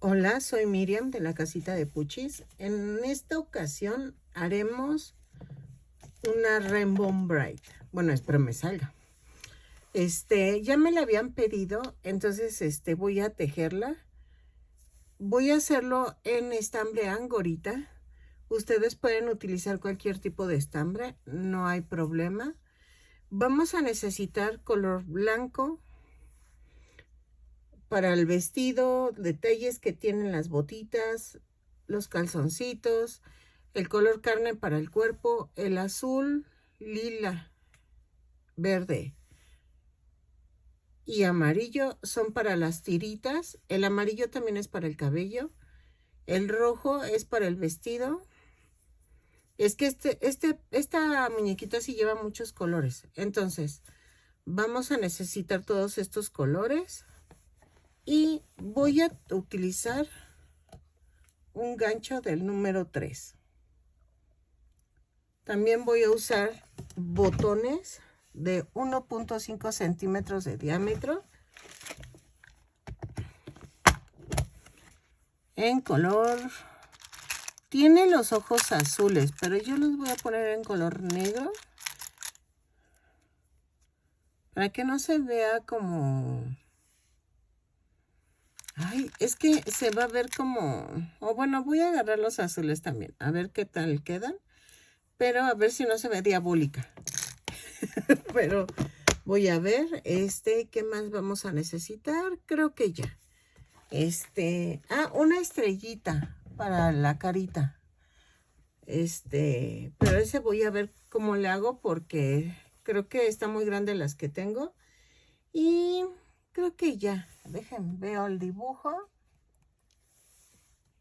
Hola, soy Miriam de la casita de Puchis. En esta ocasión haremos una Rainbow Bright. Bueno, espero me salga. Ya me la habían pedido, entonces voy a tejerla. Voy a hacerlo en estambre angorita. Ustedes pueden utilizar cualquier tipo de estambre, no hay problema. Vamos a necesitar color blanco para el vestido, detalles que tienen las botitas, los calzoncitos, el color carne para el cuerpo, el azul, lila, verde y amarillo son para las tiritas. El amarillo también es para el cabello. El rojo es para el vestido. Es que esta muñequita sí lleva muchos colores. Entonces, vamos a necesitar todos estos colores. Y voy a utilizar un gancho del número 3. También voy a usar botones de 1.5 centímetros de diámetro en color. Tiene los ojos azules, pero yo los voy a poner en color negro para que no se vea como... Ay, es que se va a ver como... O bueno, voy a agarrar los azules también, a ver qué tal quedan, pero a ver si no se ve diabólica. Pero voy a ver, ¿qué más vamos a necesitar? Creo que ya. Una estrellita para la carita. Pero ese voy a ver cómo le hago porque creo que está muy grande las que tengo. Y creo que ya. Déjenme, veo el dibujo.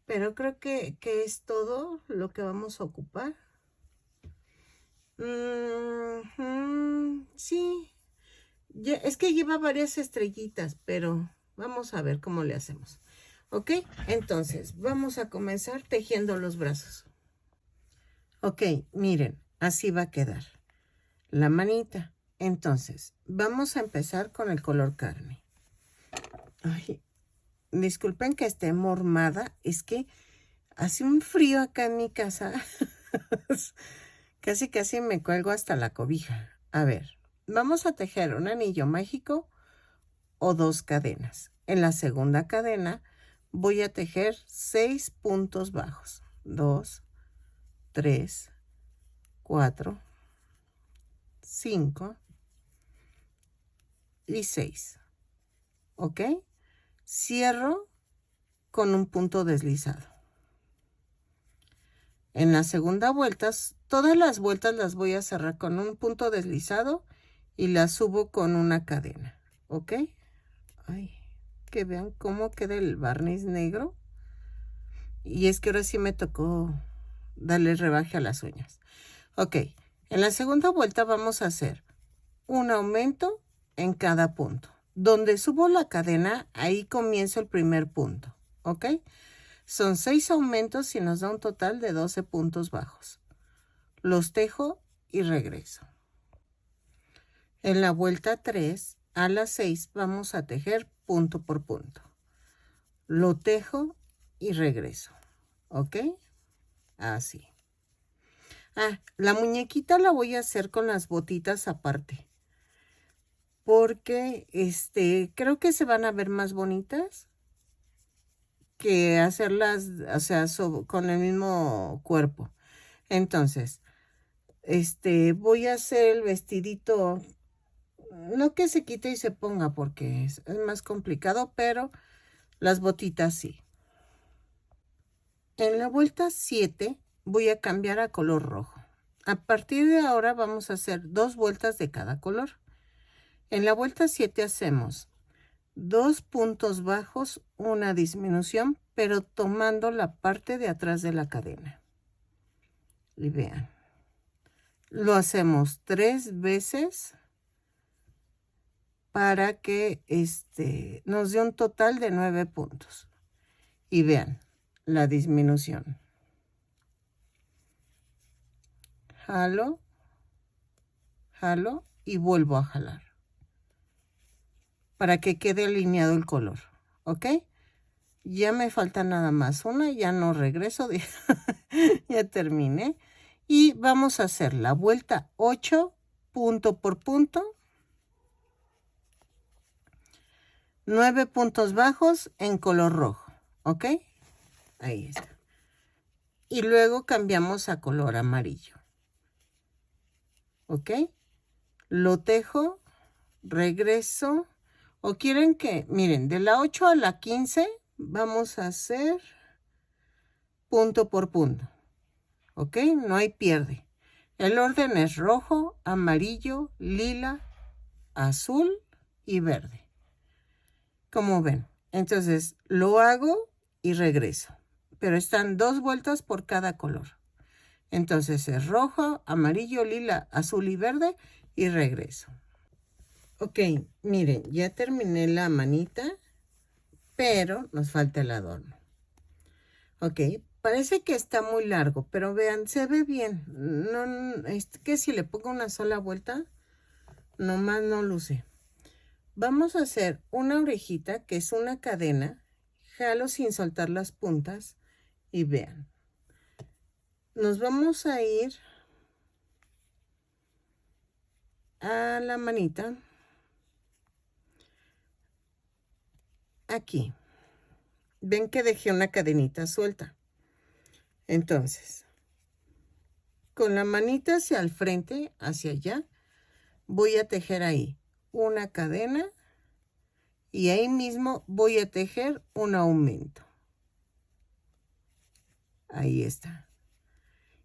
Pero creo que es todo lo que vamos a ocupar. Sí. Ya, es que lleva varias estrellitas, pero vamos a ver cómo le hacemos. ¿Ok? Entonces, vamos a comenzar tejiendo los brazos. Ok, miren, así va a quedar la manita. Entonces, vamos a empezar con el color carne. Ay, disculpen que esté mormada, es que hace un frío acá en mi casa. Casi me cuelgo hasta la cobija. A ver, vamos a tejer un anillo mágico o 2 cadenas. En la segunda cadena voy a tejer 6 puntos bajos. 2, 3, 4, 5 y 6. ¿Ok? Cierro con un punto deslizado. En la segunda vuelta, todas las vueltas las voy a cerrar con un punto deslizado y las subo con una cadena. ¿Ok? Ay, que vean cómo queda el barniz negro. Y es que ahora sí me tocó darle rebaje a las uñas. Ok, en la segunda vuelta vamos a hacer un aumento en cada punto. Donde subo la cadena, ahí comienzo el primer punto. ¿Ok? Son 6 aumentos y nos da un total de 12 puntos bajos. Los tejo y regreso. En la vuelta 3, a las 6 vamos a tejer punto por punto. Lo tejo y regreso. ¿Ok? Así. La muñequita la voy a hacer con las botitas aparte. Porque creo que se van a ver más bonitas que hacerlas, o sea, con el mismo cuerpo. Entonces, voy a hacer el vestidito, no que se quite y se ponga porque es más complicado, pero las botitas sí. En la vuelta 7 voy a cambiar a color rojo. A partir de ahora vamos a hacer 2 vueltas de cada color. En la vuelta 7 hacemos 2 puntos bajos, una disminución, pero tomando la parte de atrás de la cadena. Y vean, lo hacemos 3 veces para que nos dé un total de 9 puntos. Y vean la disminución. Jalo, jalo y vuelvo a jalar para que quede alineado el color. ¿Ok? Ya me falta nada más una, ya no regreso, ya terminé. Y vamos a hacer la vuelta 8, punto por punto, 9 puntos bajos en color rojo, ¿ok? Ahí está. Y luego cambiamos a color amarillo, ¿ok? Lo tejo, regreso, o quieren que, miren, de la 8 a la 15 vamos a hacer punto por punto, ¿ok? No hay pierde. El orden es rojo, amarillo, lila, azul y verde. Como ven, entonces lo hago y regreso, pero están 2 vueltas por cada color. Entonces es rojo, amarillo, lila, azul y verde y regreso. Ok, miren, ya terminé la manita, pero nos falta el adorno. Ok, parece que está muy largo, pero vean, se ve bien. No, es que si le pongo una sola vuelta, nomás no luce. Vamos a hacer una orejita, que es una cadena. Jalo sin soltar las puntas y vean. Nos vamos a ir a la manita. Aquí. Ven que dejé una cadenita suelta. Entonces, con la manita hacia el frente, hacia allá, voy a tejer ahí una cadena y ahí mismo voy a tejer un aumento. Ahí está.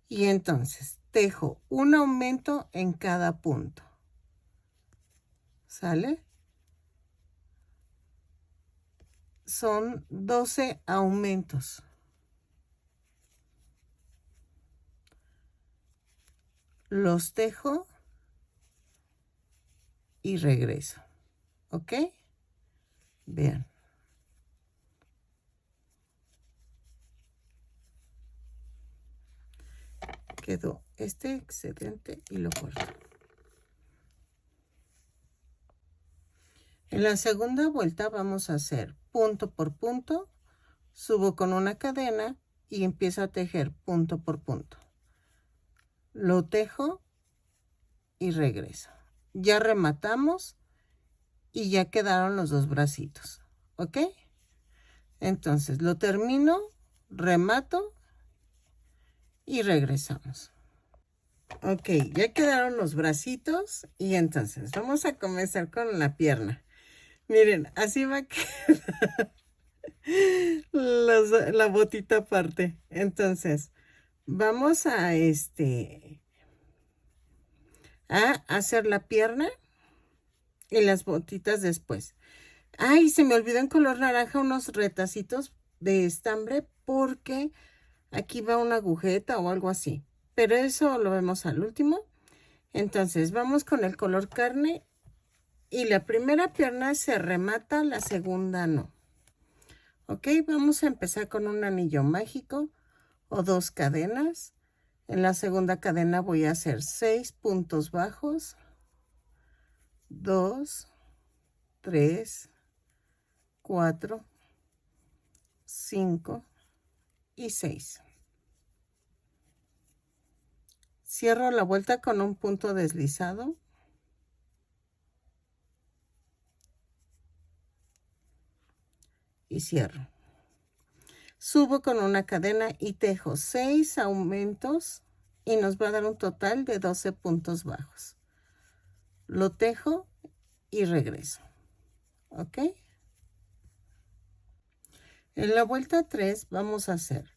Y entonces tejo un aumento en cada punto. ¿Sale? Son 12 aumentos. Los tejo y regreso. ¿Ok? Vean. Quedó este excedente y lo corto. En la segunda vuelta vamos a hacer punto por punto, subo con una cadena y empiezo a tejer punto por punto. Lo tejo y regreso. Ya rematamos y ya quedaron los 2 bracitos, ¿ok? Entonces lo termino, remato y regresamos. Ok, ya quedaron los bracitos y entonces vamos a comenzar con la pierna. Miren, así va a quedar la botita aparte. Entonces, vamos a hacer la pierna y las botitas después. Ay, se me olvidó en color naranja unos retacitos de estambre porque aquí va una agujeta o algo así. Pero eso lo vemos al último. Entonces, vamos con el color carne. Y la primera pierna se remata, la segunda no. Ok, vamos a empezar con un anillo mágico o 2 cadenas. En la segunda cadena voy a hacer 6 puntos bajos. 2, 3, 4, 5 y 6. Cierro la vuelta con un punto deslizado. Y cierro. Subo con una cadena y tejo 6 aumentos y nos va a dar un total de 12 puntos bajos. Lo tejo y regreso. ¿Ok? En la vuelta 3 vamos a hacer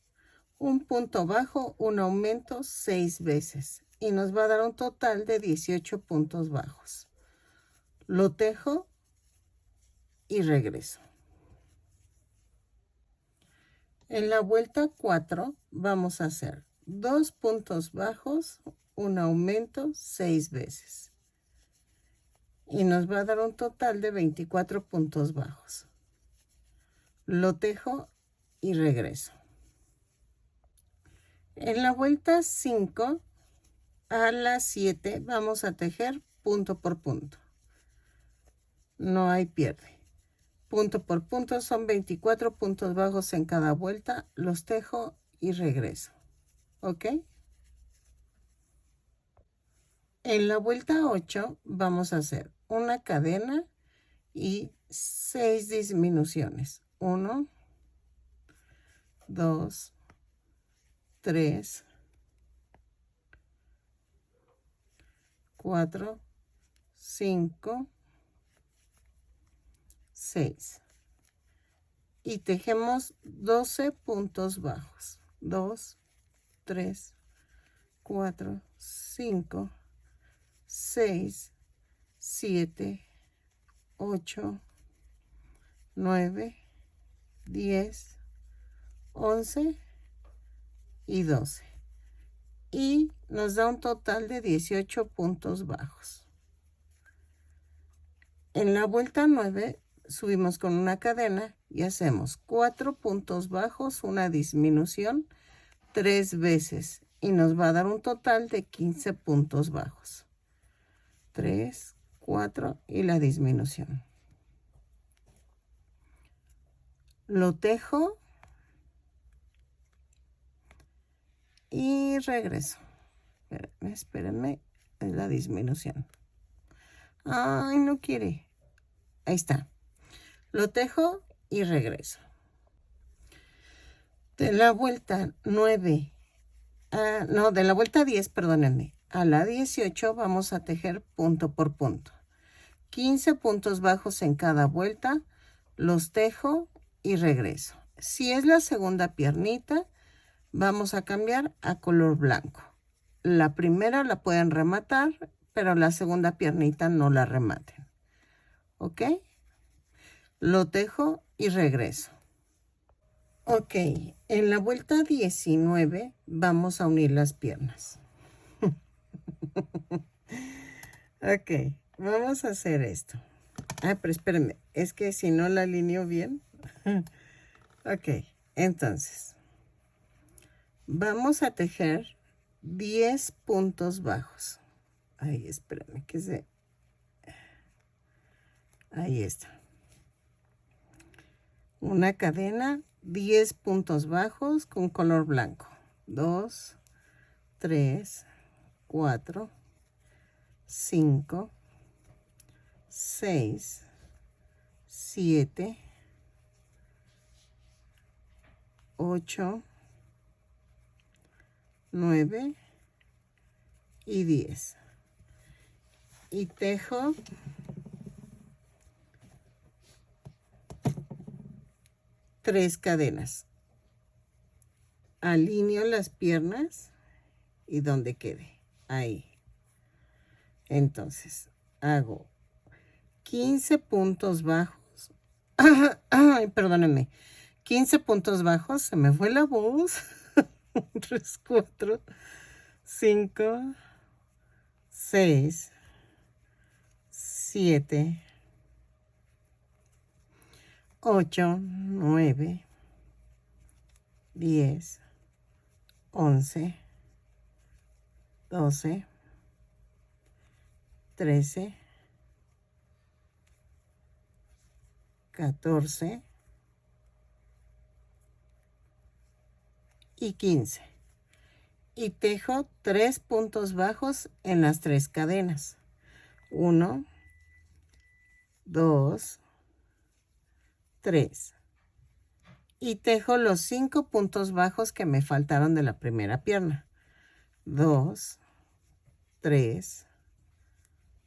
un punto bajo, un aumento 6 veces y nos va a dar un total de 18 puntos bajos. Lo tejo y regreso. En la vuelta 4 vamos a hacer 2 puntos bajos, un aumento 6 veces. Y nos va a dar un total de 24 puntos bajos. Lo tejo y regreso. En la vuelta 5 a la 7 vamos a tejer punto por punto. No hay pierde. punto por punto, son 24 puntos bajos en cada vuelta, los tejo y regreso, ¿ok? En la vuelta 8 vamos a hacer una cadena y 6 disminuciones. 1, 2, 3, 4, 5, 6. Y tejemos 12 puntos bajos. 2, 3, 4, 5, 6, 7, 8, 9, 10, 11 y 12. Y nos da un total de 18 puntos bajos. En la vuelta 9 subimos con una cadena y hacemos 4 puntos bajos, una disminución 3 veces y nos va a dar un total de 15 puntos bajos. 3, 4 y la disminución. Lo tejo y regreso. Espérenme, es la disminución. Ay, no quiere. Ahí está. Lo tejo y regreso. De la vuelta 9, no, de la vuelta 10, perdónenme, a la 18 vamos a tejer punto por punto. 15 puntos bajos en cada vuelta, los tejo y regreso. Si es la segunda piernita, vamos a cambiar a color blanco. La primera la pueden rematar, pero la segunda piernita no la rematen. ¿Ok? Lo tejo y regreso. Ok, en la vuelta 19 vamos a unir las piernas. Ok, vamos a hacer esto. Pero espérenme, es que si no la alineo bien. Ok, entonces, vamos a tejer 10 puntos bajos. Ay, espérenme que se... Ahí está. Una cadena, 10 puntos bajos con color blanco. 2, 3, 4, 5, 6, 7, 8, 9 y 10. Y tejo 3 cadenas. Alineo las piernas y donde quede. Ahí. Entonces, hago 15 puntos bajos. Ay, perdónenme. 15 puntos bajos. Se me fue la voz. 3, 4, 5, 6, 7, 8, 9, 10, 11, 12, 13, 14 y 15. Y tejo 3 puntos bajos en las 3 cadenas. 1, 2, 3. Y tejo los 5 puntos bajos que me faltaron de la primera pierna. 2, 3,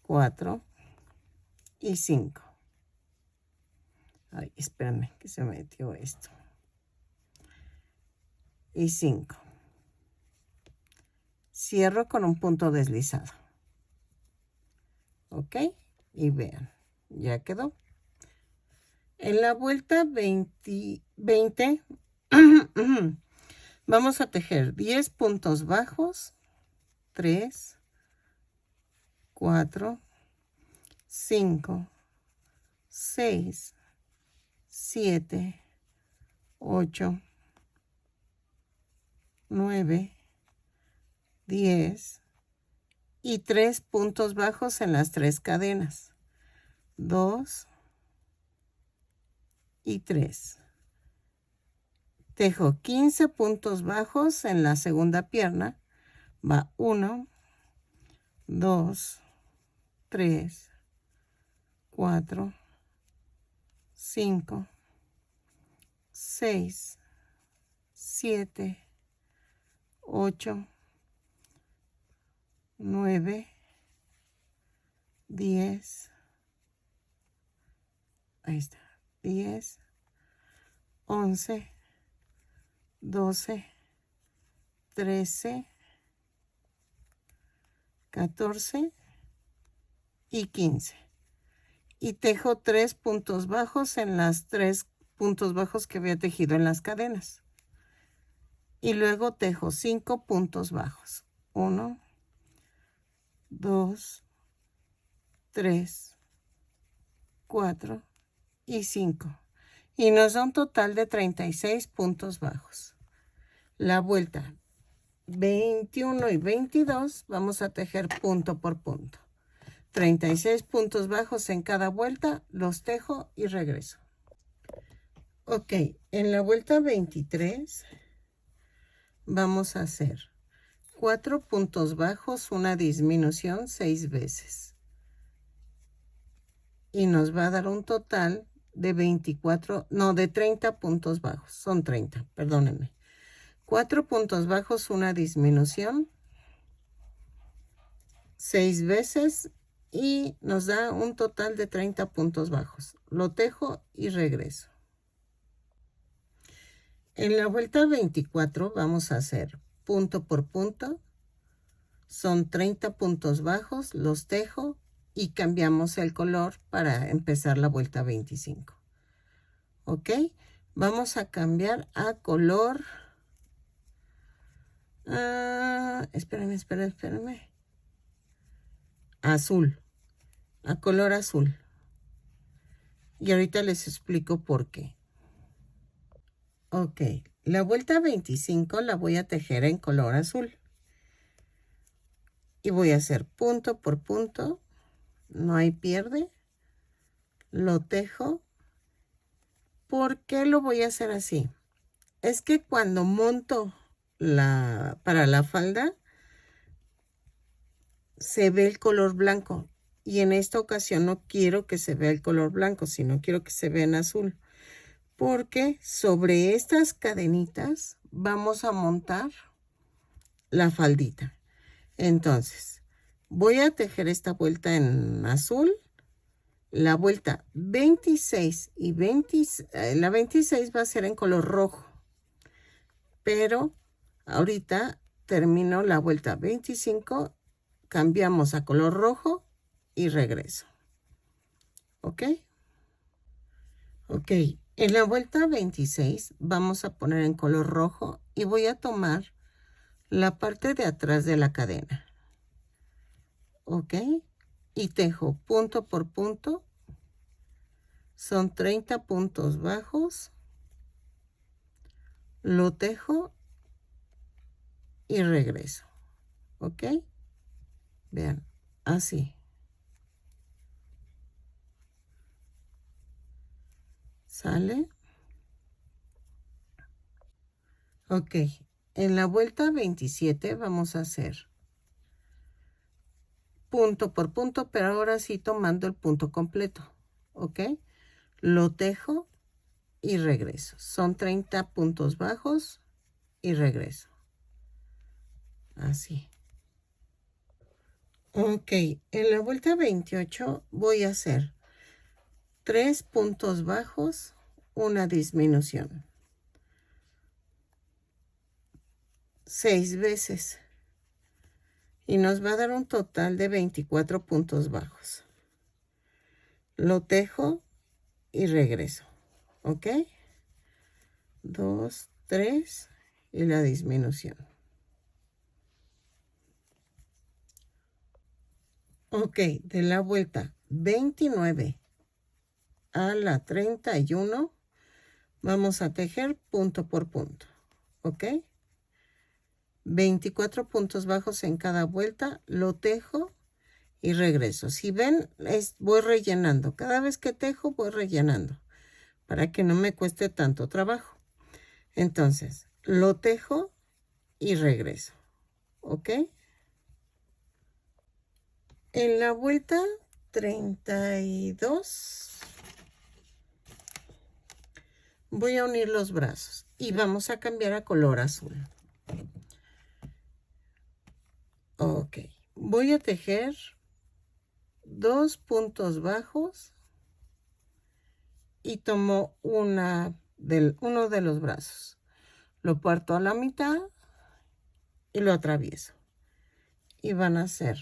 4 y 5. Ay, espérame que se metió esto. Y 5. Cierro con un punto deslizado. ¿Ok? Y vean, ya quedó. En la vuelta 20 vamos a tejer 10 puntos bajos. 3, 4, 5, 6, 7, 8, 9, 10 y 3 puntos bajos en las 3 cadenas. 2, y 3. Tejo 15 puntos bajos en la segunda pierna. Va 1, 2, 3, 4, 5, 6, 7, 8, 9, 10. Ahí está. 10, 11, 12, 13, 14 y 15. Y tejo 3 puntos bajos en las 3 puntos bajos que había tejido en las cadenas. Y luego tejo 5 puntos bajos. 1, 2, 3, 4 y 5. Y nos da un total de 36 puntos bajos. La vuelta 21 y 22 vamos a tejer punto por punto. 36 puntos bajos en cada vuelta, los tejo y regreso. Ok, en la vuelta 23 vamos a hacer 4 puntos bajos, una disminución 6 veces. Y nos va a dar un total de 30 puntos bajos. Son 30, perdónenme. 4 puntos bajos, una disminución 6 veces y nos da un total de 30 puntos bajos. Lo tejo y regreso. En la vuelta 24 vamos a hacer punto por punto. Son 30 puntos bajos, los tejo y cambiamos el color para empezar la vuelta 25. ¿Ok? Vamos a cambiar a color... espérenme. Azul. A color azul. Y ahorita les explico por qué. Ok. La vuelta 25 la voy a tejer en color azul. Y voy a hacer punto por punto. No hay pierde. Lo tejo. ¿Por qué lo voy a hacer así? Es que cuando monto para la falda, se ve el color blanco. Y en esta ocasión no quiero que se vea el color blanco, sino quiero que se vea en azul. Porque sobre estas cadenitas vamos a montar la faldita. Entonces, voy a tejer esta vuelta en azul. La vuelta 26 y la 26 va a ser en color rojo. Pero ahorita termino la vuelta 25, cambiamos a color rojo y regreso. ¿Ok? Ok, en la vuelta 26 vamos a poner en color rojo y voy a tomar la parte de atrás de la cadena. ¿Ok? Y tejo punto por punto. Son 30 puntos bajos. Lo tejo y regreso. ¿Ok? Vean, así. ¿Sale? Ok, en la vuelta 27 vamos a hacer punto por punto, pero ahora sí tomando el punto completo. ¿Ok? Lo tejo y regreso. Son 30 puntos bajos y regreso. Así. Ok, en la vuelta 28 voy a hacer 3 puntos bajos, una disminución. 6 veces. Y nos va a dar un total de 24 puntos bajos. Lo tejo y regreso. ¿Ok? 2, 3 y la disminución. Ok, de la vuelta 29 a la 31 vamos a tejer punto por punto. ¿Ok? 24 puntos bajos en cada vuelta, lo tejo y regreso. Si ven, voy rellenando. Cada vez que tejo, voy rellenando. para que no me cueste tanto trabajo. Entonces, lo tejo y regreso, ¿ok? En la vuelta 32 voy a unir los brazos y vamos a cambiar a color azul. Ok, voy a tejer 2 puntos bajos y tomo uno de los brazos. Lo parto a la mitad y lo atravieso. Y van a ser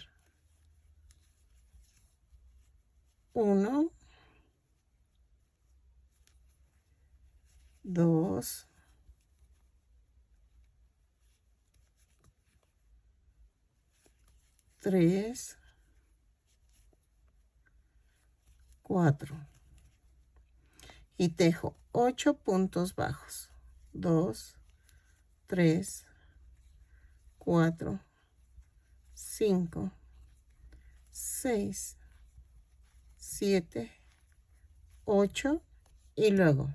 1, 2, 3, 4. Y tejo 8 puntos bajos. 2, 3, 4, 5, 6, 7, 8. Y luego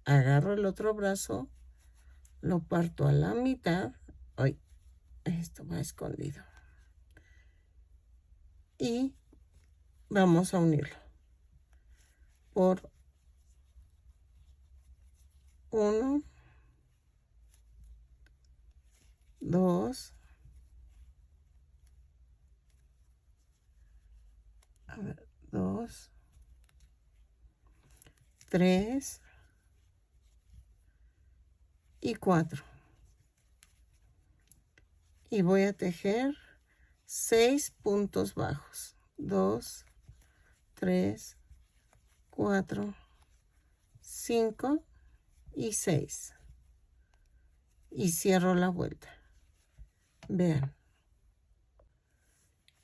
agarro el otro brazo, lo parto a la mitad. Ay, esto va escondido. Y vamos a unirlo por 1, 2, 2, 3 y 4. Y voy a tejer 6 puntos bajos. 2, 3, 4, 5 y 6. Y cierro la vuelta. Vean.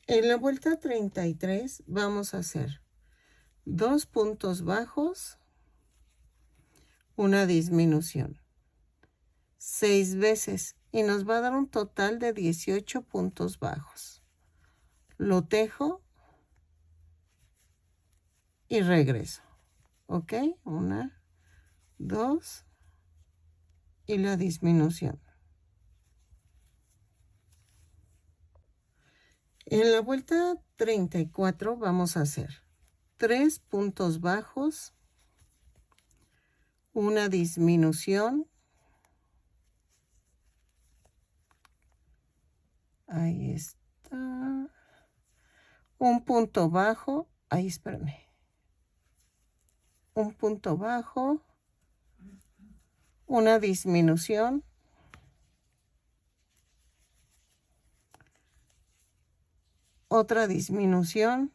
En la vuelta 33 vamos a hacer 2 puntos bajos, una disminución, 6 veces, y nos va a dar un total de 18 puntos bajos. Lo tejo y regreso. ¿Ok? 1, 2 y la disminución. En la vuelta 34 vamos a hacer 3 puntos bajos, una disminución. Ahí está. Un punto bajo. Ahí, espérame. Un punto bajo, una disminución. Otra disminución.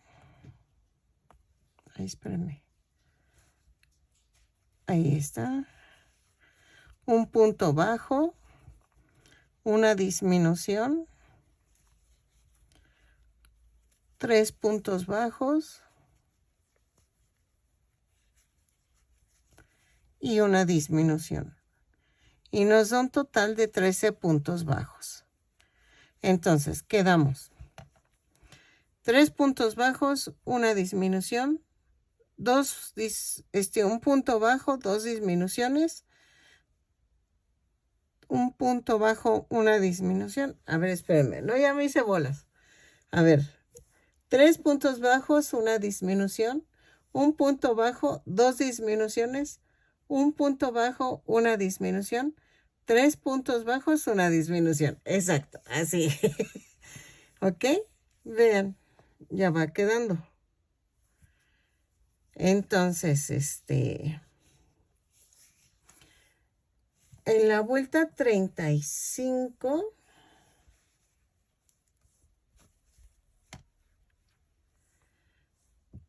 Ahí, espérame. Ahí está. Un punto bajo, una disminución. 3 puntos bajos y una disminución. Y nos da un total de 13 puntos bajos. Entonces, quedamos 3 puntos bajos, una disminución, un punto bajo, 2 disminuciones, un punto bajo, una disminución. A ver, espérenme, no, ya me hice bolas. A ver, 3 puntos bajos, una disminución, un punto bajo, 2 disminuciones, un punto bajo, una disminución, 3 puntos bajos, una disminución. Exacto, así. ¿Ok? Vean, ya va quedando. Entonces, en la vuelta 35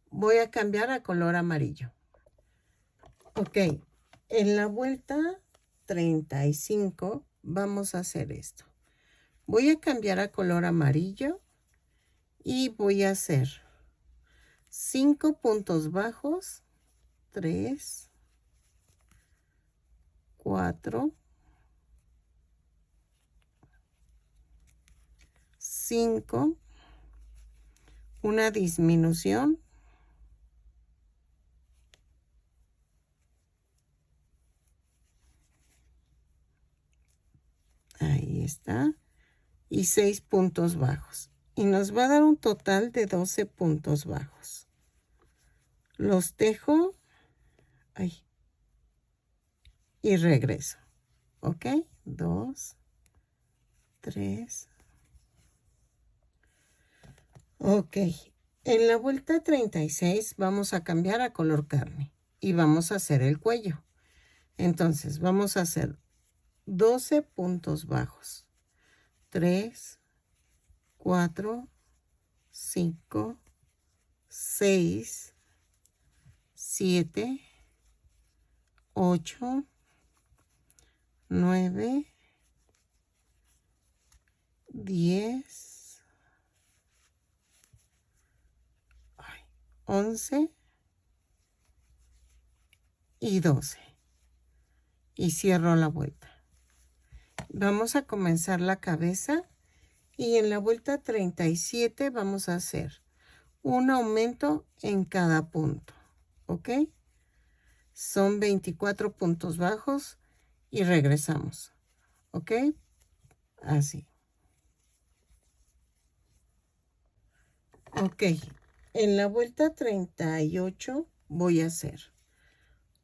voy a cambiar a color amarillo. Ok, en la vuelta 35 vamos a hacer esto. Voy a cambiar a color amarillo y voy a hacer 5 puntos bajos, 3, 4, 5, una disminución, Ahí está. Y 6 puntos bajos. Y nos va a dar un total de 12 puntos bajos. Los tejo. Ay. Y regreso. ¿Ok? 2, 3. Ok. En la vuelta 36 vamos a cambiar a color carne. Y vamos a hacer el cuello. Entonces vamos a hacer 12 puntos bajos. 3, 4, 5, 6, 7, 8, 9, 10, 11 y 12. Y cierro la vuelta. Vamos a comenzar la cabeza y en la vuelta 37 vamos a hacer un aumento en cada punto. ¿Ok? Son 24 puntos bajos y regresamos. ¿Ok? Así. Ok. En la vuelta 38 voy a hacer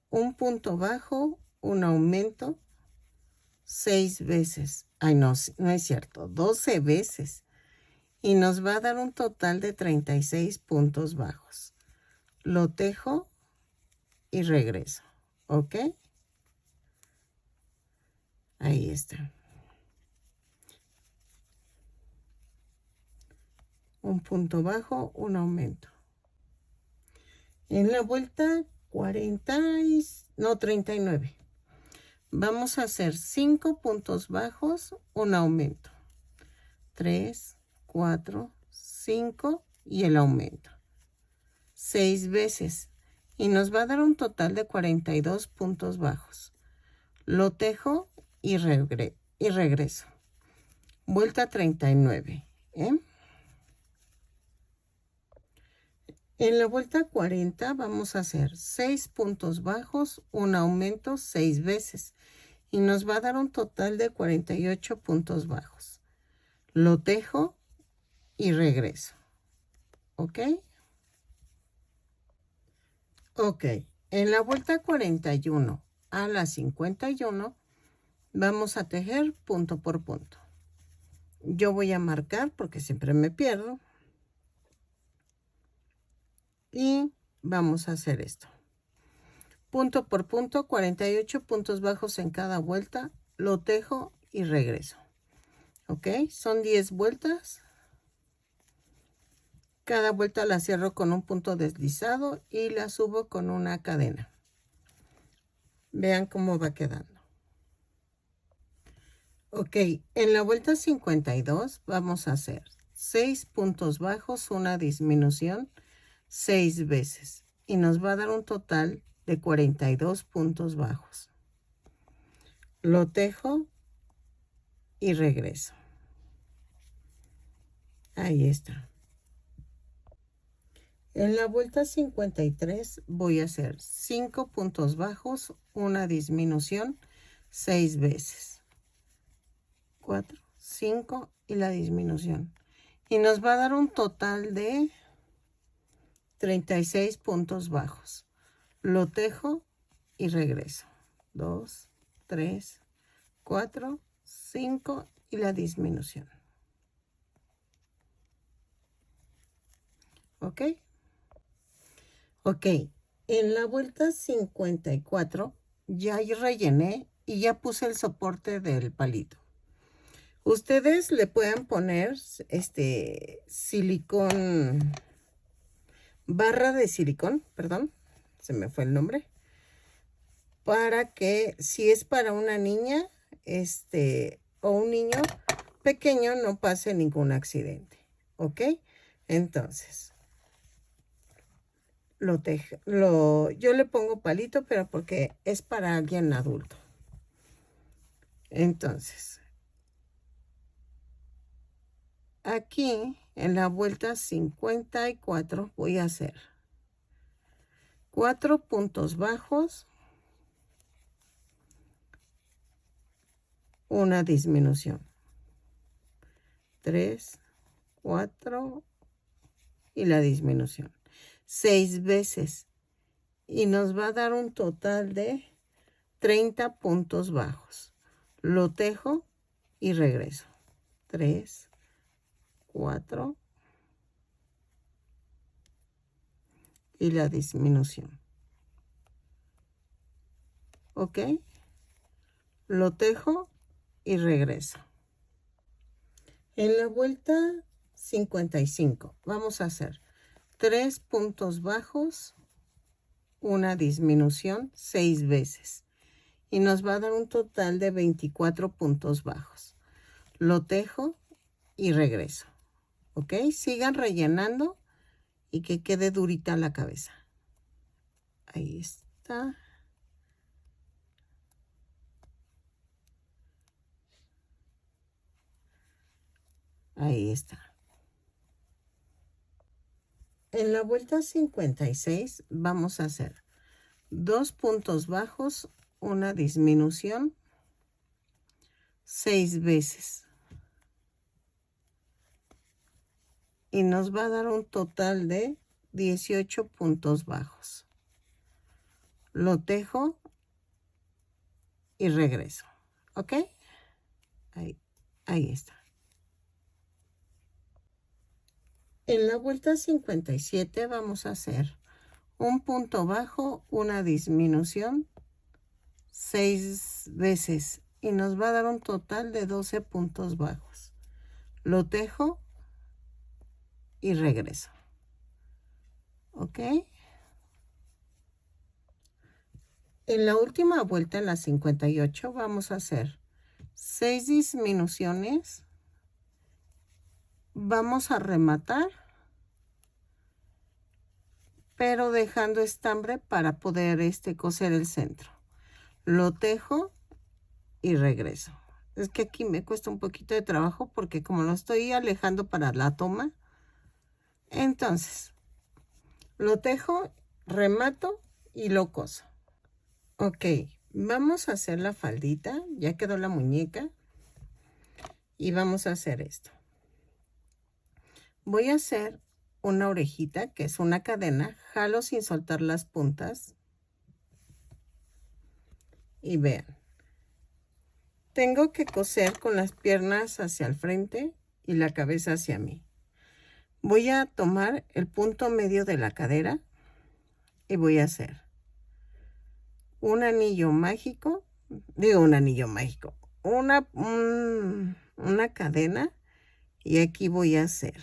un punto bajo, un aumento, 6 veces. Ay, no, no es cierto, 12 veces. Y nos va a dar un total de 36 puntos bajos. Lo tejo y regreso. ¿Ok? Ahí está. Un punto bajo, un aumento. En la vuelta 39. Vamos a hacer 5 puntos bajos, un aumento. 3, 4, 5 y el aumento. 6 veces. Y nos va a dar un total de 42 puntos bajos. Lo tejo y regreso. Vuelta 39. En la vuelta 40 vamos a hacer 6 puntos bajos, un aumento 6 veces. Y nos va a dar un total de 48 puntos bajos. Lo tejo y regreso. ¿Ok? Ok. En la vuelta 41 a la 51 vamos a tejer punto por punto. Yo voy a marcar porque siempre me pierdo. Y vamos a hacer esto. Punto por punto, 48 puntos bajos en cada vuelta. Lo tejo y regreso. ¿Ok? Son 10 vueltas. Cada vuelta la cierro con un punto deslizado y la subo con una cadena. Vean cómo va quedando. Ok, en la vuelta 52 vamos a hacer 6 puntos bajos, una disminución 6 veces. Y nos va a dar un total de 42 puntos bajos. Lo tejo y regreso. Ahí está. En la vuelta 53 voy a hacer 5 puntos bajos, una disminución 6 veces. 4, 5 y la disminución. Y nos va a dar un total de 36 puntos bajos. Lo tejo y regreso. 2, 3, 4, 5 y la disminución. ¿Ok? Ok, en la vuelta 54 ya rellené y ya puse el soporte del palito. Ustedes le pueden poner silicón, barra de silicón, perdón, se me fue el nombre, para que si es para una niña o un niño pequeño no pase ningún accidente. ¿Ok? Entonces yo le pongo palito, pero porque es para alguien adulto. Entonces, aquí en la vuelta 54 voy a hacer 4 puntos bajos, una disminución. 3, 4 y la disminución. 6 veces. Y nos va a dar un total de 30 puntos bajos. Lo tejo y regreso. 3, 4 y la disminución. ¿Ok? Lo tejo y regreso. En la vuelta 55 vamos a hacer 3 puntos bajos, una disminución 6 veces. Y nos va a dar un total de 24 puntos bajos. Lo tejo y regreso. ¿Ok? Sigan rellenando y que quede durita la cabeza. Ahí está. Ahí está. En la vuelta 56 vamos a hacer 2 puntos bajos, una disminución 6 veces. Y nos va a dar un total de 18 puntos bajos. Lo tejo y regreso. ¿Ok? Ahí está. En la vuelta 57 vamos a hacer un punto bajo, una disminución 6 veces. Y nos va a dar un total de 12 puntos bajos. Lo tejo y regreso. ¿Ok? En la última vuelta, en la 58, vamos a hacer 6 disminuciones. Vamos a rematar, pero dejando estambre para poder coser el centro. Lo tejo y regreso. Es que aquí me cuesta un poquito de trabajo porque como lo estoy alejando para la toma, entonces lo tejo, remato y lo coso. Ok, vamos a hacer la faldita. Ya quedó la muñeca. Y vamos a hacer esto. Voy a hacer una orejita, que es una cadena. Jalo sin soltar las puntas. Y vean. Tengo que coser con las piernas hacia el frente y la cabeza hacia mí. Voy a tomar el punto medio de la cadera y voy a hacer un anillo mágico. Digo un anillo mágico. Una cadena. Y aquí voy a hacer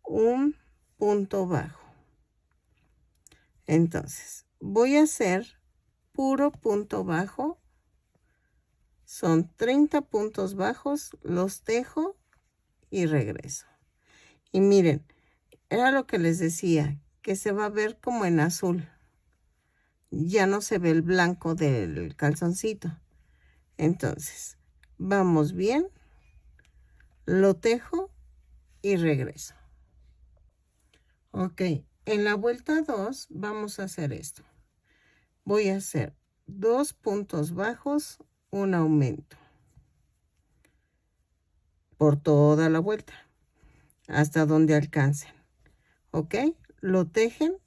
un punto bajo. Entonces, voy a hacer puro punto bajo. Son 30 puntos bajos, los tejo y regreso. Y miren, era lo que les decía, que se va a ver como en azul. Ya no se ve el blanco del calzoncito. Entonces, vamos bien, lo tejo y regreso. Ok, en la vuelta 2 vamos a hacer esto. Voy a hacer 2 puntos bajos, un aumento por toda la vuelta hasta donde alcancen. Ok, lo tejen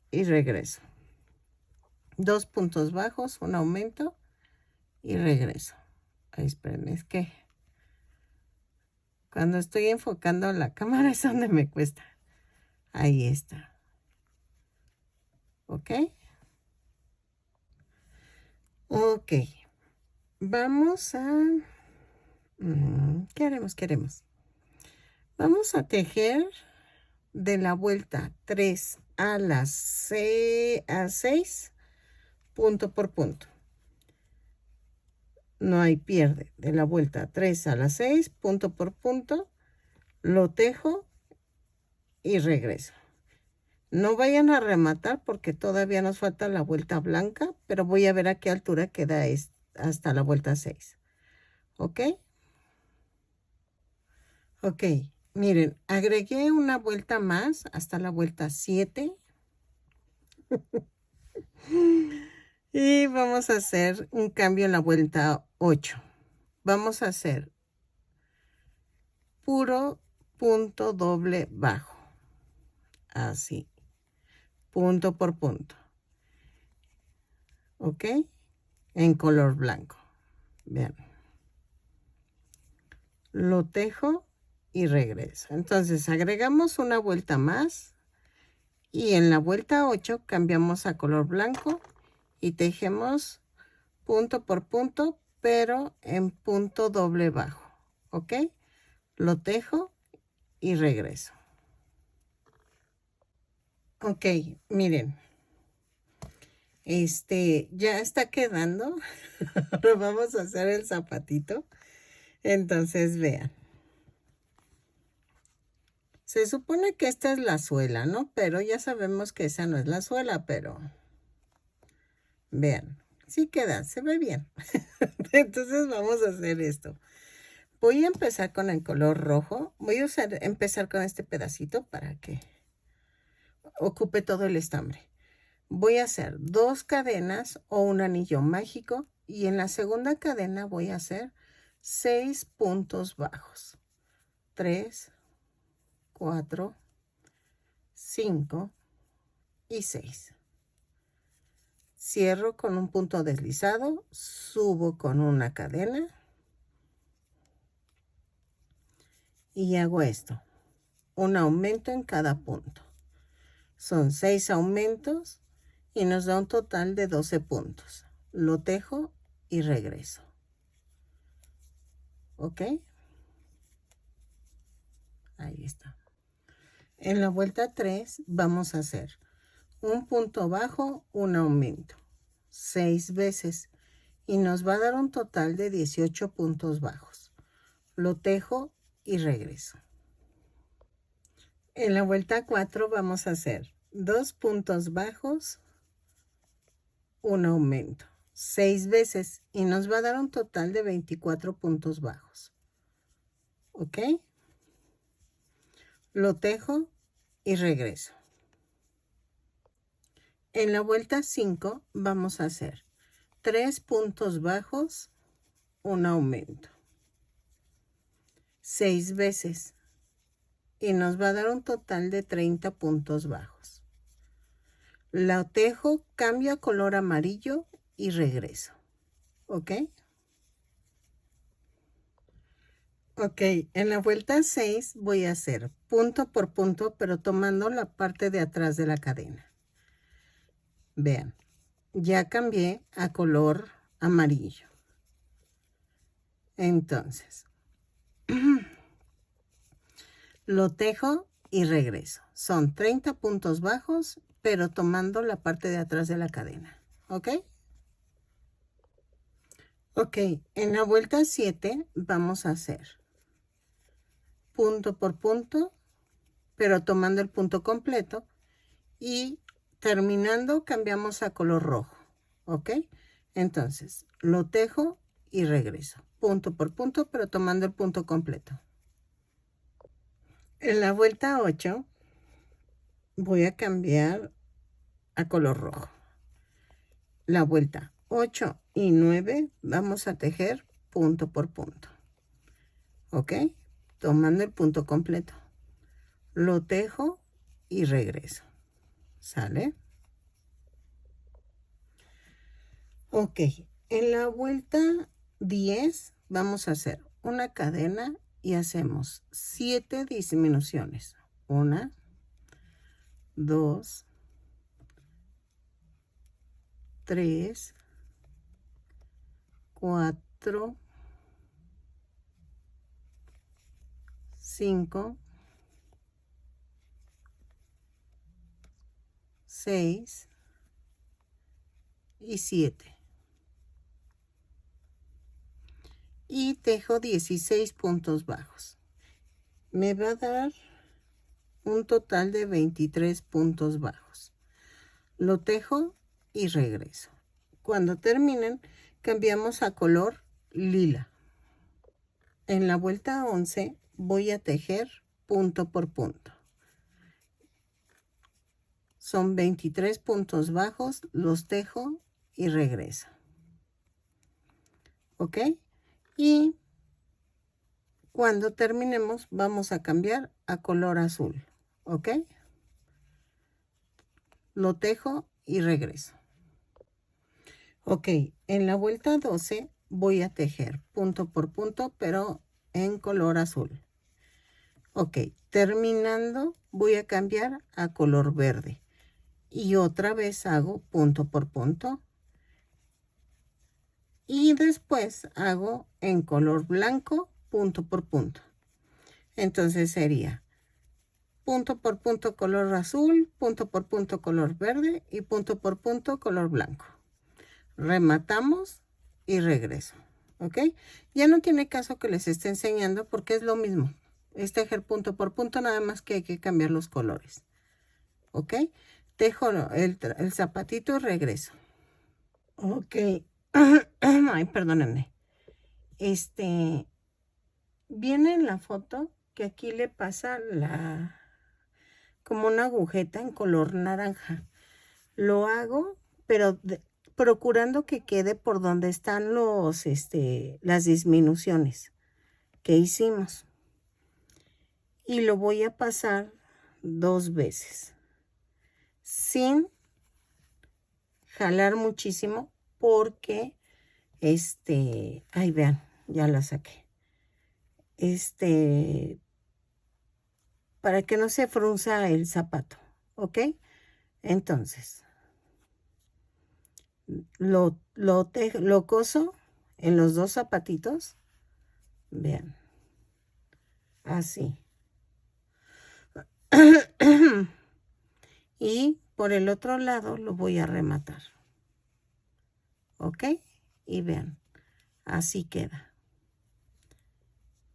y regreso. 2 puntos bajos, un aumento y regreso. Ay, espérenme, es que cuando estoy enfocando la cámara es donde me cuesta. Ahí está. Ok. Ok. Vamos a... ¿Qué haremos? ¿Qué haremos? Vamos a tejer de la vuelta 3 a las 6, punto por punto. No hay pierde. De la vuelta 3 a las 6, punto por punto, lo tejo y regreso. No vayan a rematar porque todavía nos falta la vuelta blanca, pero voy a ver a qué altura queda hasta la vuelta 6. ¿Ok? Ok, miren, agregué una vuelta más hasta la vuelta 7. Y vamos a hacer un cambio en la vuelta 8. Vamos a hacer puro punto doble bajo. Así. Punto por punto. ¿Ok? En color blanco. Vean. Lo tejo y regreso. Entonces agregamos una vuelta más. Y en la vuelta 8 cambiamos a color blanco. Y tejemos punto por punto, pero en punto doble bajo. ¿Ok? Lo tejo y regreso. Ok, miren. Ya está quedando. Ahora vamos a hacer el zapatito. Entonces, vean. Se supone que esta es la suela, ¿no? Pero ya sabemos que esa no es la suela, pero vean. Sí queda, se ve bien. Entonces vamos a hacer esto. Voy a empezar con el color rojo. Voy a empezar con este pedacito para que ocupe todo el estambre. Voy a hacer 2 cadenas o un anillo mágico y en la segunda cadena voy a hacer 6 puntos bajos. 3, 4, 5 y 6. Cierro con un punto deslizado, subo con una cadena y hago esto. Un aumento en cada punto. Son 6 aumentos y nos da un total de 12 puntos. Lo tejo y regreso. ¿Ok? Ahí está. En la vuelta 3 vamos a hacer un punto bajo, un aumento, 6 veces y nos va a dar un total de 18 puntos bajos. Lo tejo y regreso. En la vuelta 4 vamos a hacer 2 puntos bajos, un aumento, 6 veces y nos va a dar un total de 24 puntos bajos. ¿Ok? Lo tejo y regreso. En la vuelta 5 vamos a hacer 3 puntos bajos, un aumento, 6 veces y nos va a dar un total de 30 puntos bajos. La tejo, cambio a color amarillo y regreso. ¿Ok? Ok, en la vuelta 6 voy a hacer punto por punto, pero tomando la parte de atrás de la cadena. Vean, ya cambié a color amarillo. Entonces, lo tejo y regreso. Son 30 puntos bajos, pero tomando la parte de atrás de la cadena. ¿Ok? Ok, en la vuelta 7 vamos a hacer punto por punto, pero tomando el punto completo y terminando cambiamos a color rojo. ¿Ok? Entonces, lo tejo y regreso. Punto por punto, pero tomando el punto completo. En la vuelta 8 voy a cambiar a color rojo. La vuelta 8 y 9 vamos a tejer punto por punto. ¿Ok? Tomando el punto completo. Lo tejo y regreso. ¿Sale? Ok. En la vuelta 10 vamos a hacer una cadena y hacemos 7 disminuciones. 1, 2, 3, 4, 5, 6 y 7. Y tejo 16 puntos bajos. Me va a dar un total de 23 puntos bajos. Lo tejo y regreso. Cuando terminen, cambiamos a color lila. En la vuelta 11 voy a tejer punto por punto. Son 23 puntos bajos, los tejo y regreso. ¿Ok? Y cuando terminemos vamos a cambiar a color azul. ¿Ok? Lo tejo y regreso. Ok, en la vuelta 12 voy a tejer punto por punto, pero en color azul. Ok, terminando voy a cambiar a color verde. Y otra vez hago punto por punto. Y después hago en color blanco, punto por punto. Entonces sería punto por punto color azul, punto por punto color verde y punto por punto color blanco. Rematamos y regreso. ¿Ok? Ya no tiene caso que les esté enseñando porque es lo mismo. Es tejer punto por punto, nada más que hay que cambiar los colores. ¿Ok? Tejo el zapatito y regreso. Ok. Ay, perdónenme. Viene en la foto que aquí le pasa como una agujeta en color naranja. Lo hago, pero procurando que quede por donde están las disminuciones que hicimos. Y lo voy a pasar 2 veces. Sin jalar muchísimo porque, ahí vean, ya la saqué. Para que no se frunza el zapato, ¿ok? Entonces, lo coso en los 2 zapatitos, vean, así. Y por el otro lado lo voy a rematar, ¿ok? Y vean, así queda,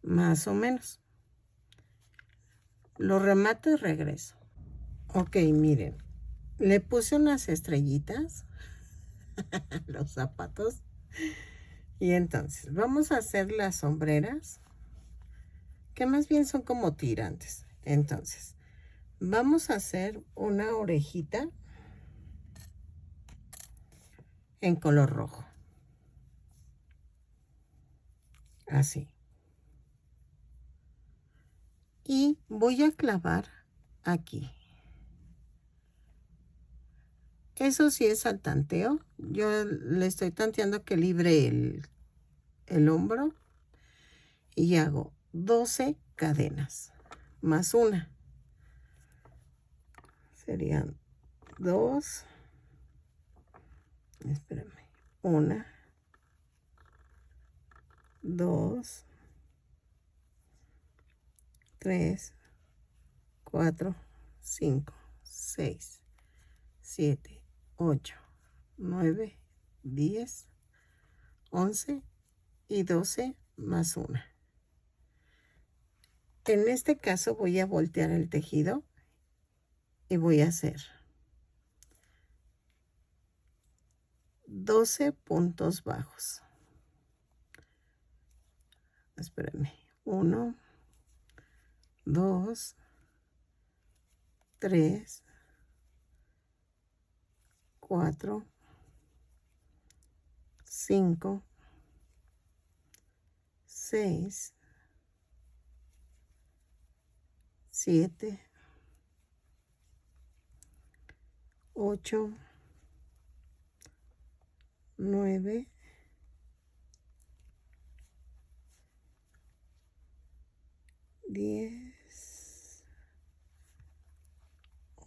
más o menos. Lo remato y regreso. Ok, miren, le puse unas estrellitas a los zapatos. Y entonces, vamos a hacer las sombreras, que más bien son como tirantes. Entonces, vamos a hacer una orejita en color rojo. Así. Y voy a clavar aquí. Eso sí es al tanteo. Yo le estoy tanteando que libre el hombro. Y hago 12 cadenas. Más una. Serían 2. Espérame. 1. 2. 3, 4, 5, 6, 7, 8, 9, 10, 11 y 12 más una. En este caso voy a voltear el tejido y voy a hacer 12 puntos bajos. Espérenme. 1, 2, 3, 4, 5, 6, 7, 8, 9, 10,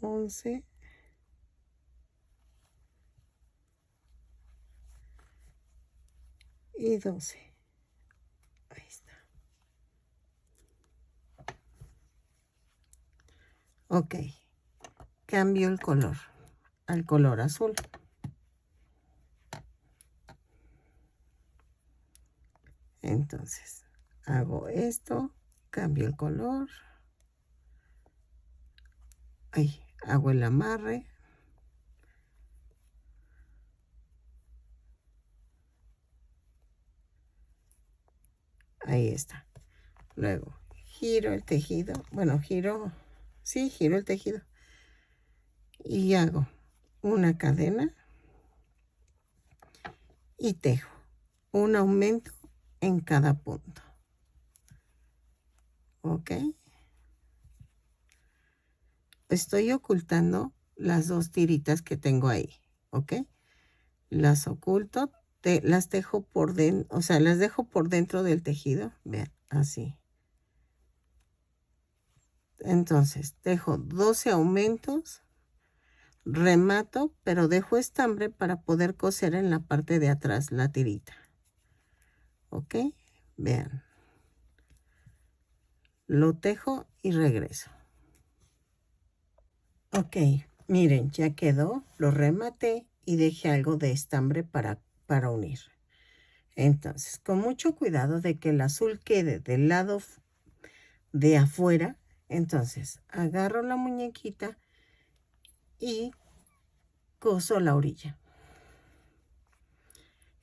11 y 12. Ahí está. Ok. Cambio el color al color azul. Entonces, hago esto, cambio el color. Ahí, hago el amarre. Ahí está. Luego, giro el tejido. Bueno, giro el tejido. Y hago una cadena. y tejo un aumento en cada punto. ¿Ok? Estoy ocultando las 2 tiritas que tengo ahí. ¿Ok? Las oculto, las dejo por dentro, o sea, las dejo por dentro del tejido. Vean, así. Entonces, dejo 12 aumentos, remato, pero dejo estambre para poder coser en la parte de atrás la tirita. ¿Ok? Vean. Lo tejo y regreso. Ok, miren, ya quedó, lo rematé y dejé algo de estambre para unir. Entonces, con mucho cuidado de que el azul quede del lado de afuera, entonces agarro la muñequita y coso la orilla.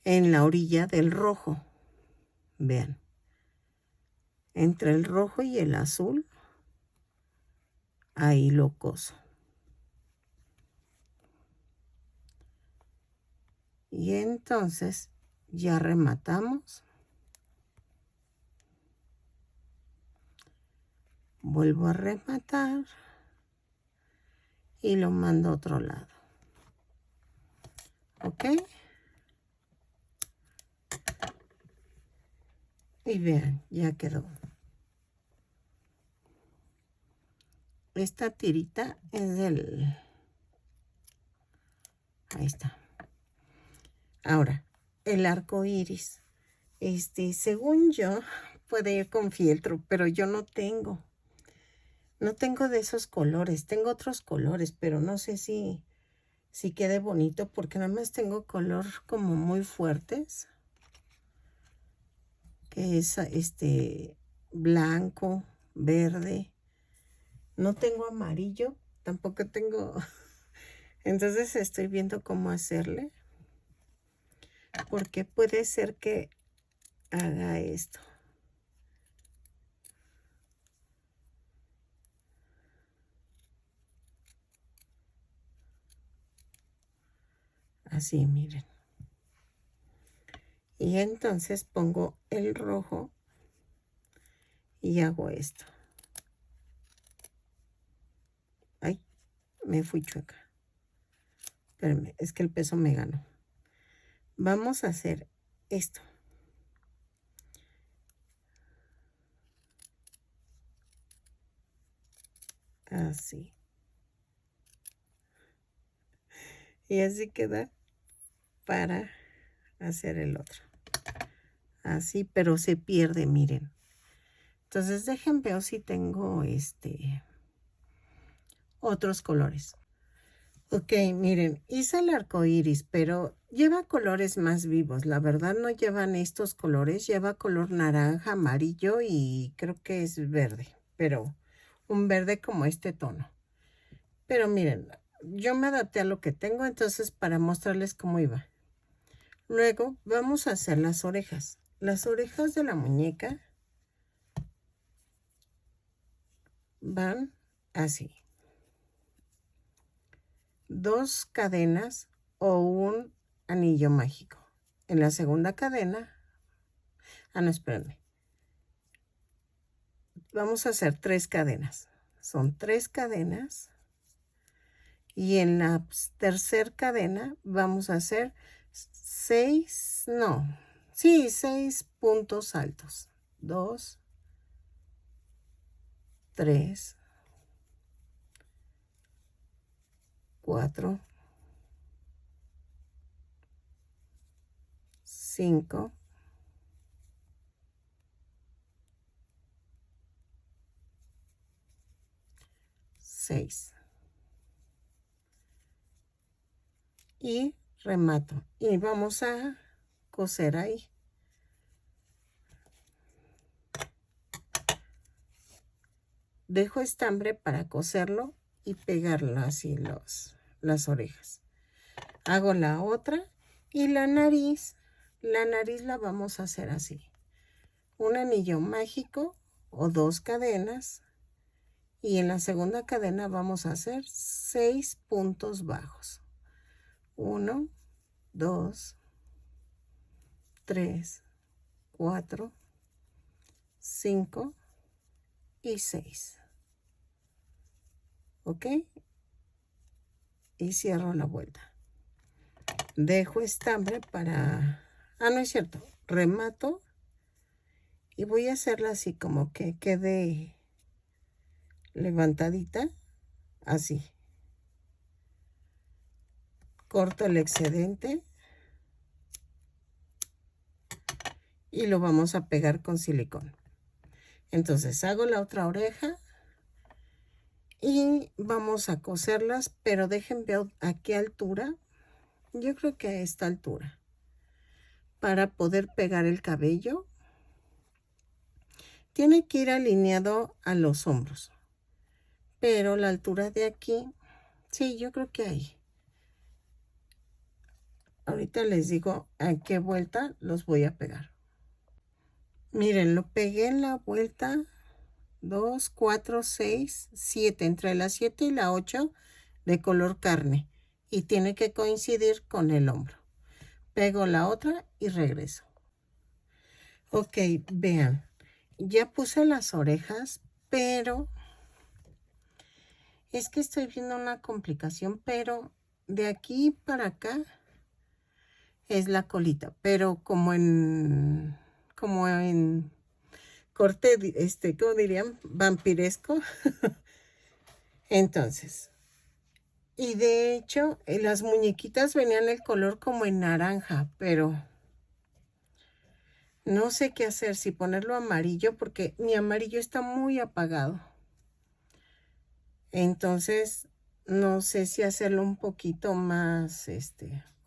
En la orilla del rojo, vean, entre el rojo y el azul, ahí lo coso. Y entonces ya rematamos. Vuelvo a rematar y lo mando a otro lado. ¿Ok? Y vean, ya quedó. Esta tirita es del... Ahí está. Ahora, el arco iris. Según yo, puede ir con fieltro, pero yo no tengo. No tengo de esos colores. Tengo otros colores, pero no sé si quede bonito porque nada más tengo color como muy fuertes. Que es blanco, verde. No tengo amarillo, tampoco tengo... Entonces estoy viendo cómo hacerle. Porque puede ser que haga esto. Así, miren. Y entonces pongo el rojo y hago esto. Ay, me fui chueca. Espérenme, es que el peso me ganó. Vamos a hacer esto. Así. Y así queda para hacer el otro. Así, pero se pierde, miren. Entonces dejen veo si tengo otros colores. Ok, miren, hice el arco iris, pero lleva colores más vivos. La verdad no llevan estos colores, lleva color naranja, amarillo y creo que es verde, pero un verde como este tono. Pero miren, yo me adapté a lo que tengo, entonces para mostrarles cómo iba. Luego vamos a hacer las orejas. Las orejas de la muñeca van así. 2 cadenas o un anillo mágico. En la segunda cadena, no, espérenme. Vamos a hacer 3 cadenas. Son 3 cadenas. Y en la tercera cadena vamos a hacer 6, no, sí, 6 puntos altos. 2, 3, 4, 5, 6. Y remato. Y vamos a coser ahí. Dejo estambre para coserlo y pegarlo así las orejas. Hago la otra y la nariz la vamos a hacer así. Un anillo mágico o 2 cadenas y en la segunda cadena vamos a hacer 6 puntos bajos. 1, 2, 3, 4, 5 y 6. ¿Ok? Y cierro la vuelta. Dejo estambre para... Ah, no es cierto. Remato. Y voy a hacerla así como que quede levantadita. Así. Corto el excedente. Y lo vamos a pegar con silicón. Entonces hago la otra oreja. Y vamos a coserlas. Pero déjenme ver a qué altura. Yo creo que a esta altura. Para poder pegar el cabello. Tiene que ir alineado a los hombros. Pero la altura de aquí, sí, yo creo que ahí. Ahorita les digo a qué vuelta los voy a pegar. Miren, lo pegué en la vuelta 2, 4, 6, 7. Entre la 7 y la 8 de color carne. Y tiene que coincidir con el hombro. Pego la otra y regreso. Ok, vean. Ya puse las orejas, pero... Es que estoy viendo una complicación, pero de aquí para acá es la colita, pero como en corte, ¿cómo dirían? Vampiresco. Entonces, y de hecho, las muñequitas venían el color como en naranja, pero no sé qué hacer, si ponerlo amarillo, porque mi amarillo está muy apagado. Entonces, no sé si hacerlo un poquito más,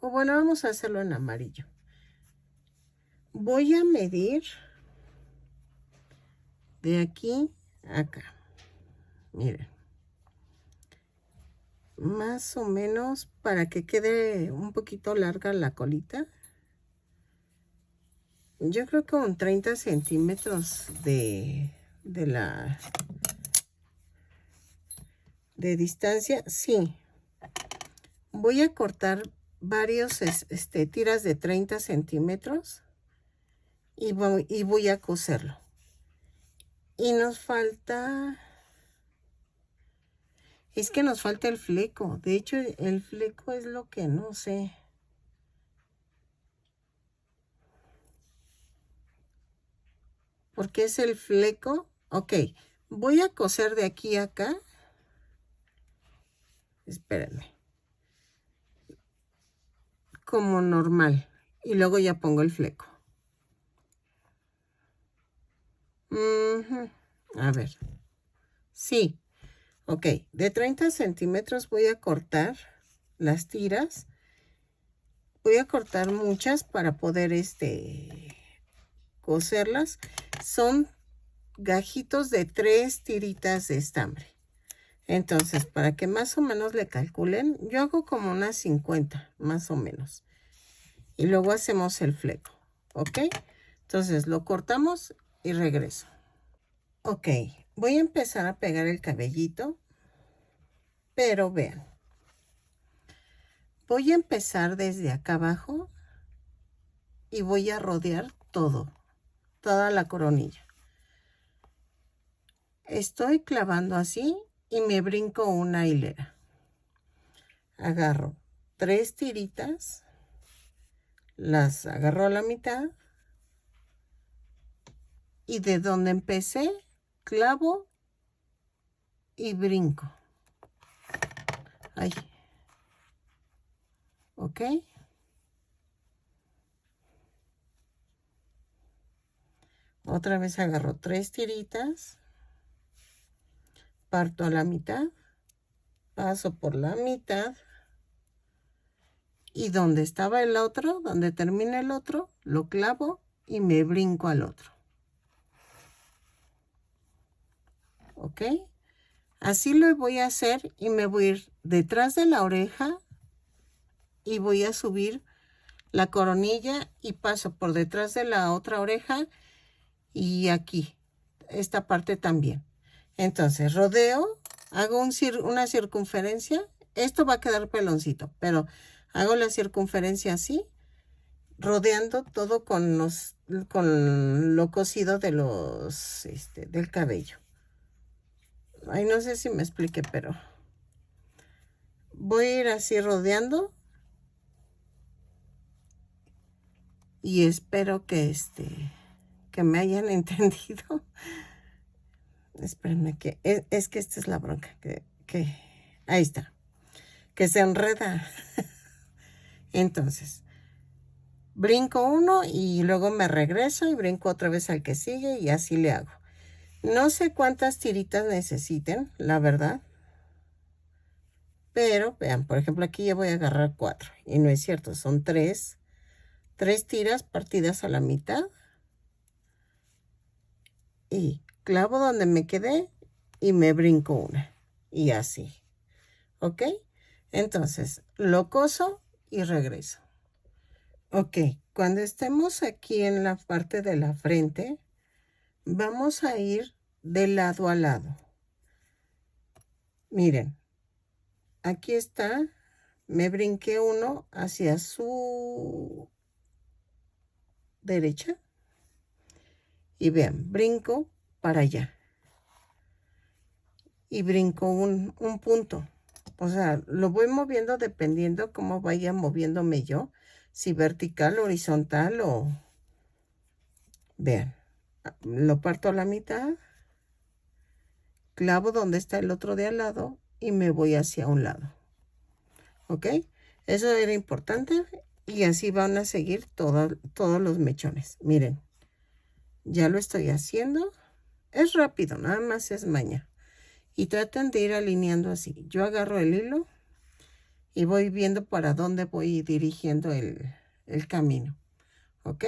o bueno, vamos a hacerlo en amarillo. Voy a medir de aquí a acá. Miren. Más o menos para que quede un poquito larga la colita. Yo creo que con 30 centímetros de distancia, sí. Voy a cortar varios tiras de 30 centímetros y voy a coserlo. Y nos falta... Es que nos falta el fleco. De hecho, el fleco es lo que no sé. ¿Por qué es el fleco? Ok. Voy a coser de aquí a acá. Espérenme. Como normal. Y luego ya pongo el fleco. A ver. Sí. Ok. De 30 centímetros voy a cortar las tiras. Voy a cortar muchas para poder coserlas. Son gajitos de 3 tiritas de estambre. Entonces, para que más o menos le calculen, yo hago como unas 50, más o menos. Y luego hacemos el fleco, ¿ok? Entonces, lo cortamos y regreso. Ok, voy a empezar a pegar el cabellito, pero vean. Voy a empezar desde acá abajo y voy a rodear toda la coronilla. Estoy clavando así y me brinco una hilera. Agarro 3 tiritas, las agarro a la mitad y de donde empecé, clavo y brinco. Ahí. ¿Ok? Otra vez agarro 3 tiritas, parto a la mitad, paso por la mitad y donde estaba el otro, donde termina el otro, lo clavo y me brinco al otro. ¿Ok? Así lo voy a hacer y me voy a ir detrás de la oreja y voy a subir la coronilla y paso por detrás de la otra oreja y aquí, esta parte también. Entonces rodeo, hago una circunferencia. Esto va a quedar peloncito, pero hago la circunferencia así, rodeando todo con lo cosido de del cabello. Ay, no sé si me expliqué, pero voy a ir así rodeando y espero que me hayan entendido. Espérenme que es que esta es la bronca, que ahí está, que se enreda. Entonces, brinco uno y luego me regreso y brinco otra vez al que sigue y así le hago. No sé cuántas tiritas necesiten, la verdad. Pero vean, por ejemplo, aquí ya voy a agarrar 4. Y no es cierto, son 3 tiras partidas a la mitad. Y clavo donde me quedé y me brinco una. Y así. ¿Ok? Entonces, lo coso y regreso. Ok, cuando estemos aquí en la parte de la frente, vamos a ir de lado a lado. Miren, aquí está, me brinqué uno hacia su derecha y vean, brinco para allá y brinco un punto. O sea, lo voy moviendo dependiendo cómo vaya moviéndome yo, si vertical, horizontal o... Vean, lo parto a la mitad, clavo donde está el otro de al lado y me voy hacia un lado. ¿Ok? Eso era importante y así van a seguir todos los mechones. Miren, ya lo estoy haciendo. Es rápido, nada más es maña. Y traten de ir alineando así. Yo agarro el hilo y voy viendo para dónde voy dirigiendo el camino. ¿Ok?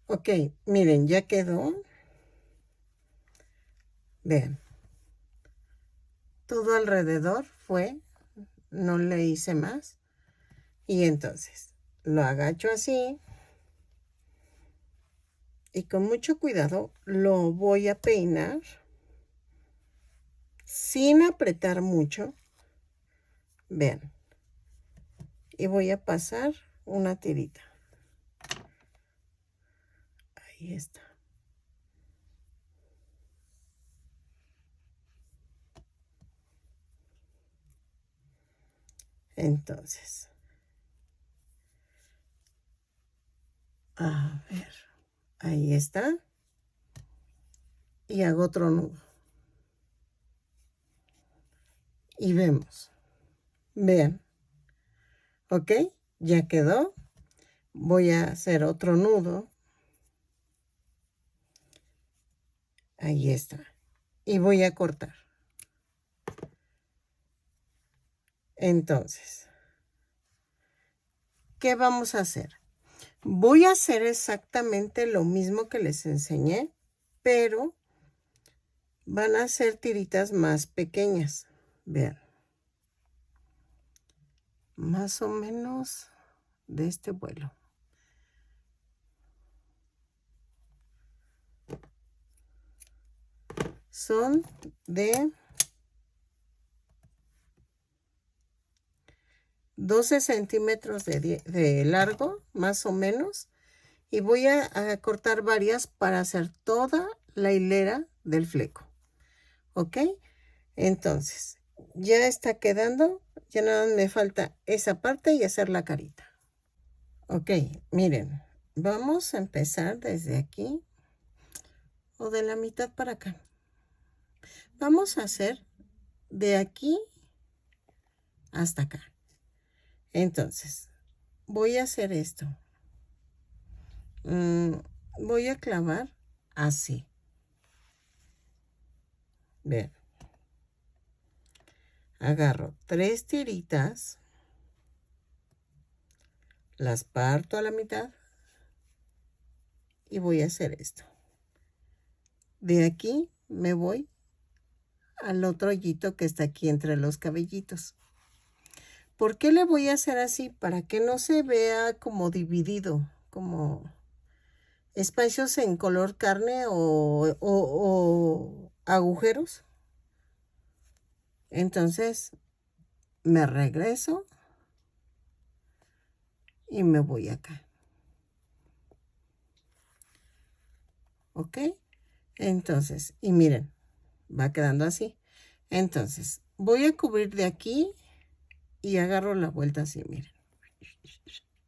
Ok, miren, ya quedó. Vean. Todo alrededor fue, no le hice más. Y entonces lo agacho así. Y con mucho cuidado lo voy a peinar sin apretar mucho. Vean. Y voy a pasar una tirita. Ahí está. Entonces, a ver, ahí está. Y hago otro nudo. Y vemos. Vean. ¿Ok? Ya quedó. Voy a hacer otro nudo. Ahí está. Y voy a cortar. Entonces, ¿qué vamos a hacer? Voy a hacer exactamente lo mismo que les enseñé, pero van a ser tiritas más pequeñas. Vean. Más o menos de este vuelo. Son de 12 centímetros de largo, más o menos. Y voy a cortar varias para hacer toda la hilera del fleco. ¿Ok? Entonces, ya está quedando. Ya nada más me falta esa parte y hacer la carita. Ok, miren. Vamos a empezar desde aquí. O de la mitad para acá. Vamos a hacer de aquí hasta acá. Entonces, voy a hacer esto. Voy a clavar así. Vean. Agarro 3 tiritas. Las parto a la mitad. Y voy a hacer esto. De aquí me voy al otro hoyito que está aquí entre los cabellitos. ¿Por qué le voy a hacer así? Para que no se vea como dividido, como espacios en color carne o agujeros. Entonces me regreso y me voy acá. ¿Ok? Entonces, y miren, va quedando así. Entonces, voy a cubrir de aquí y agarro la vuelta así, miren.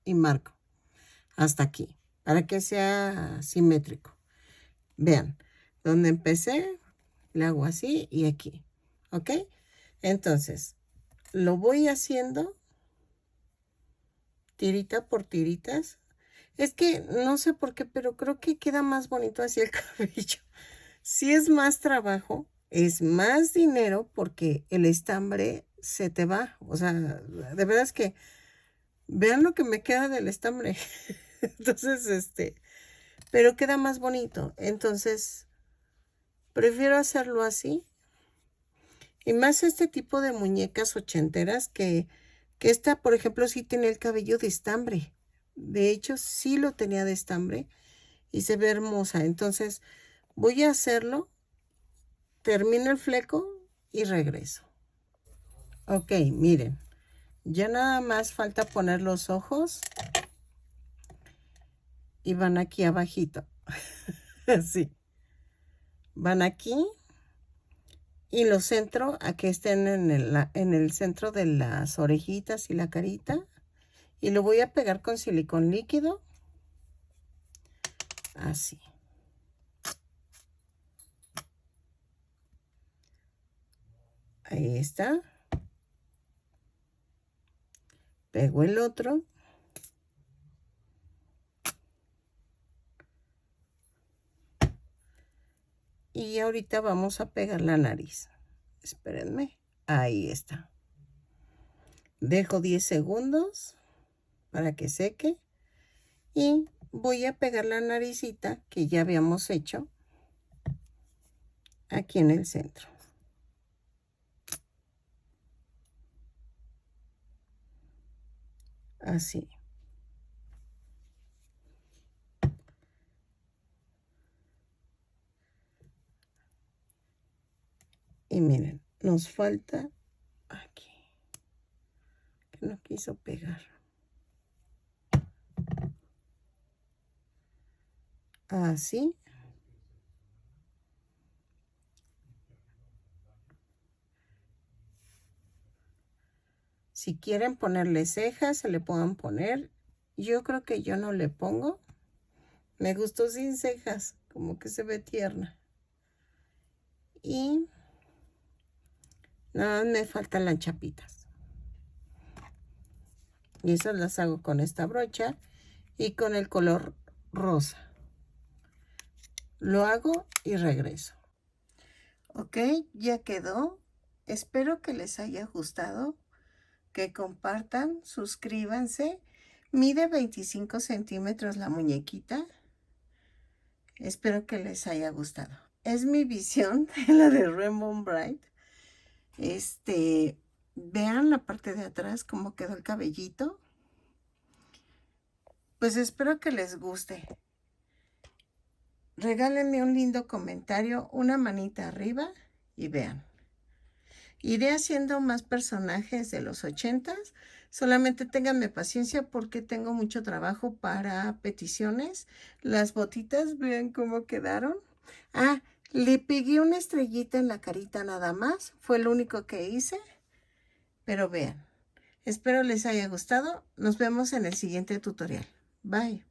Y marco hasta aquí, para que sea simétrico. Vean, donde empecé, le hago así y aquí. ¿Ok? Entonces, lo voy haciendo tirita por tiritas. Es que no sé por qué, pero creo que queda más bonito así el cabello. Si es más trabajo, es más dinero porque el estambre se te va. O sea, de verdad es que vean lo que me queda del estambre. Entonces, pero queda más bonito. Entonces, prefiero hacerlo así. Y más este tipo de muñecas ochenteras que esta, por ejemplo, sí tiene el cabello de estambre. De hecho, sí lo tenía de estambre y se ve hermosa. Entonces, voy a hacerlo, termino el fleco y regreso. Ok, miren, ya nada más falta poner los ojos y van aquí abajito. Así. Van aquí y los centro a que estén en el centro de las orejitas y la carita. Y lo voy a pegar con silicón líquido. Así. Ahí está. Pego el otro. Y ahorita vamos a pegar la nariz. Espérenme. Ahí está. Dejo 10 segundos para que seque. Y voy a pegar la naricita que ya habíamos hecho aquí en el centro. Así. Y miren, nos falta aquí, que no quiso pegar. Así. Si quieren ponerle cejas, se le puedan poner. Yo creo que yo no le pongo. Me gustó sin cejas, como que se ve tierna. Y nada, me faltan las chapitas. Y esas las hago con esta brocha y con el color rosa. Lo hago y regreso. Ok, ya quedó. Espero que les haya gustado, que compartan, suscríbanse. Mide 25 centímetros la muñequita. Espero que les haya gustado. Es mi visión de la de Rainbow Brite. Vean la parte de atrás cómo quedó el cabellito. Pues espero que les guste. Regálenme un lindo comentario, una manita arriba y vean. Iré haciendo más personajes de los 80s. Solamente ténganme paciencia porque tengo mucho trabajo para peticiones. Las botitas, vean cómo quedaron. Ah, le pegué una estrellita en la carita nada más. Fue lo único que hice. Pero vean. Espero les haya gustado. Nos vemos en el siguiente tutorial. Bye.